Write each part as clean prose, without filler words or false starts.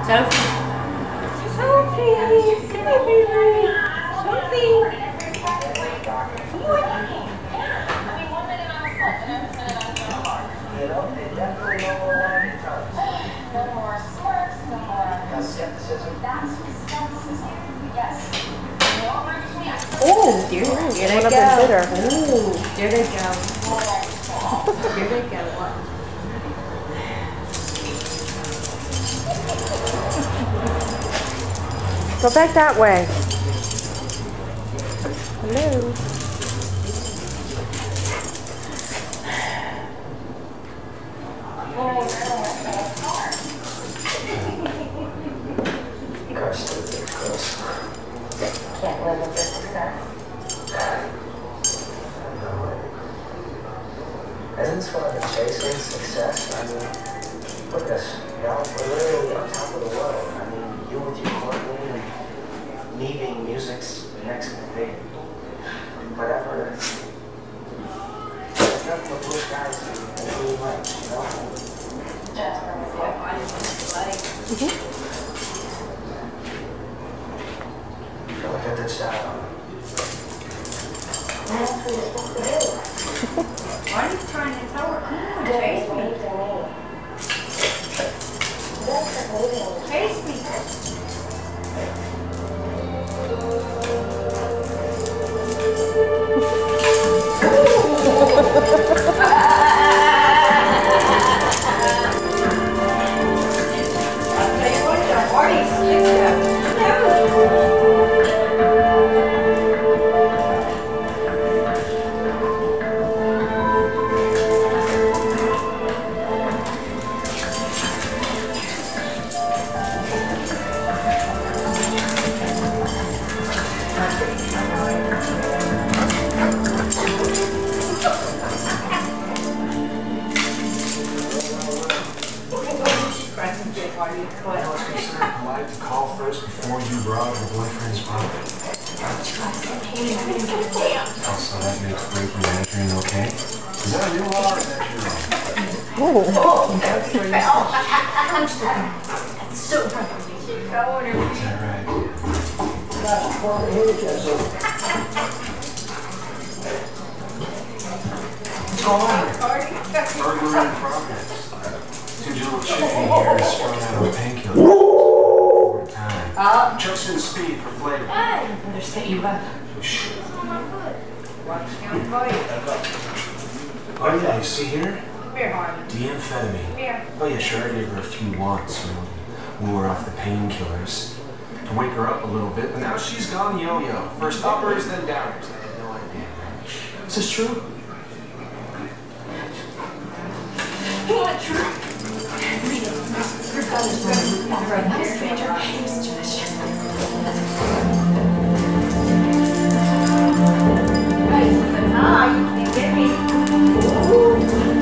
Sophie. Sophie, come here, baby. Sophie. Come on. Oh, there they go. Ooh, there they go. There they go. Go back that way. Hello. Can't live with this success. Isn't this what I've been chasing? Success? I mean, look at us. You know, we're literally on top of the world. I mean, you with your Courtney and me being music's next big whatever. There's nothing but blue skies and blue lights, you know? Feel like I did style on it. That's what you're supposed to do. Why are you trying to tell her? Come on, chase me. Chase me. I'll tell you what, the party's slicked up. Polite to call first before you brought your boyfriend's phone. Also, that makes breaking and entering okay? Is that a new law or is that your law? That's where you That's so funny. Is that right? Burglary in progress. Dude, your little chicken here is throwing out a painkiller. Over time. Just in speed for flavor. Better set you up. Oh, shit. On my foot. Watch down the body. Oh, yeah, you see here? Come here, Harvey. Deamphetamine. Come here. Oh, yeah, sure, I gave her a few wants, you know, woo her off the painkillers to wake her up a little bit, but now she's gone yo-yo. First uppers, then downers. I had no idea. Is this true? What, true? Your father's running down the road. Not a stranger. He's Josh. Hey, listen, hi. You can't get me.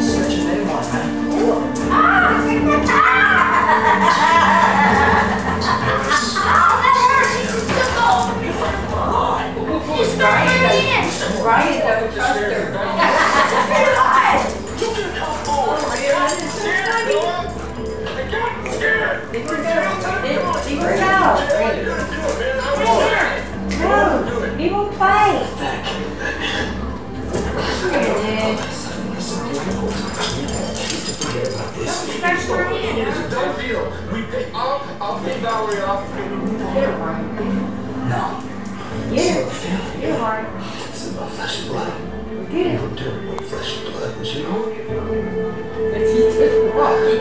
Such a big one, man. Ah! Oh, that hurts. She's still She's starting again. Ryan doesn't trust her. He won't play. Don't feel. We pay off. I'll pay Valerie off. No. Yeah. You're hard. It's about flesh and blood. Get it. You don't turn about flesh and blood, was you? But he's just walking.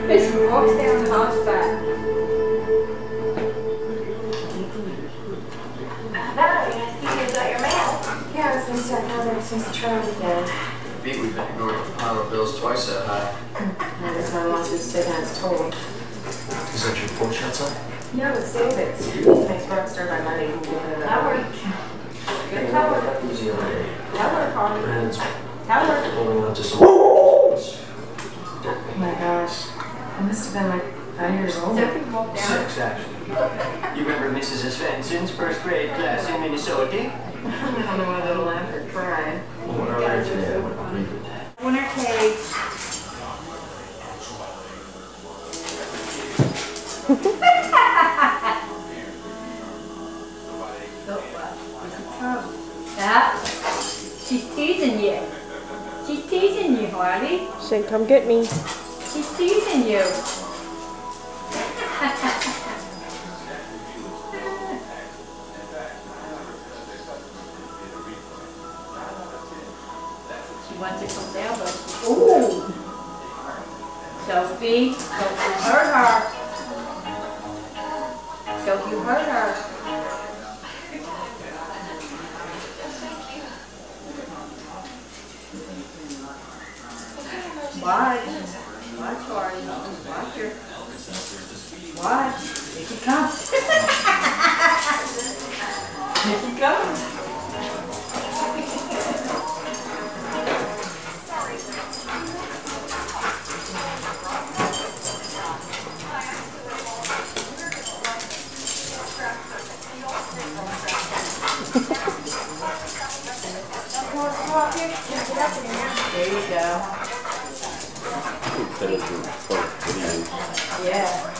He walks down the house back. Valerie, I see you got your mail. Yeah, I was going to start down there since the trial began. Beat we've been ignoring a pile of bills twice that high. That is my lawsuit's dead as told. Is that your porch outside? No, it's David's. Next Rockstar by Monday, we'll give it another week. Good color. Easy over there. Color, Harvey. Brandon's Color. holding on to some. Oh my gosh. I must have been like 5 years old. Sophie walked down. 6, actually. You remember Mrs. Svenson's first grade class in Minnesota? I don't know whether to laugh or cry. Well, earlier today, I would agree with that. Winner cage. Yeah. She's teasing you. She's teasing you, Harley. Say, come get me. She's teasing you. She wants to come down, but ooh. Sophie, don't you hurt her. Don't you hurt her. Watch. Watch, Harley. Watch her. Watch. Here she comes. Here she comes. There you go. Yeah.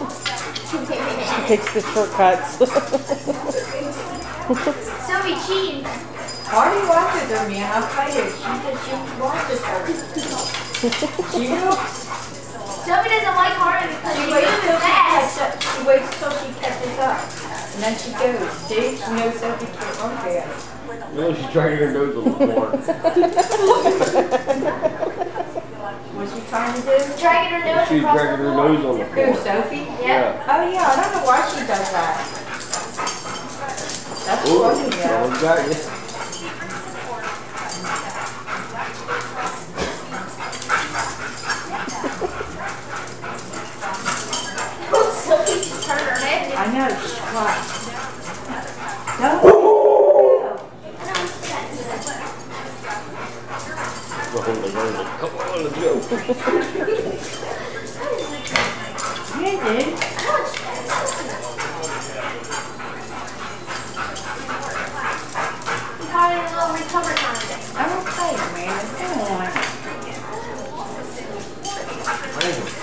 She takes the shortcuts. Sophie cheating. Harley watches her, man. I'll tell you. She watches her. She looks. Sophie doesn't like Harley because She she waits till moves fast. she waits till she catches up. And then she goes. See? She knows Sophie can't run fast. No, she's dragging her nose a little more. What's she trying to do? Dragging her nose She's across dragging the her floor. nose on the Who, floor. Sophie? Yeah. Oh yeah, I don't know why she does that. That's Ooh, funny, yeah. someone got you. Sophie just turned her head. I know, she's what? Go. Come on, let's go. Yeah, dude. Probably a little recover time. I don't play, man. Come on. Wait.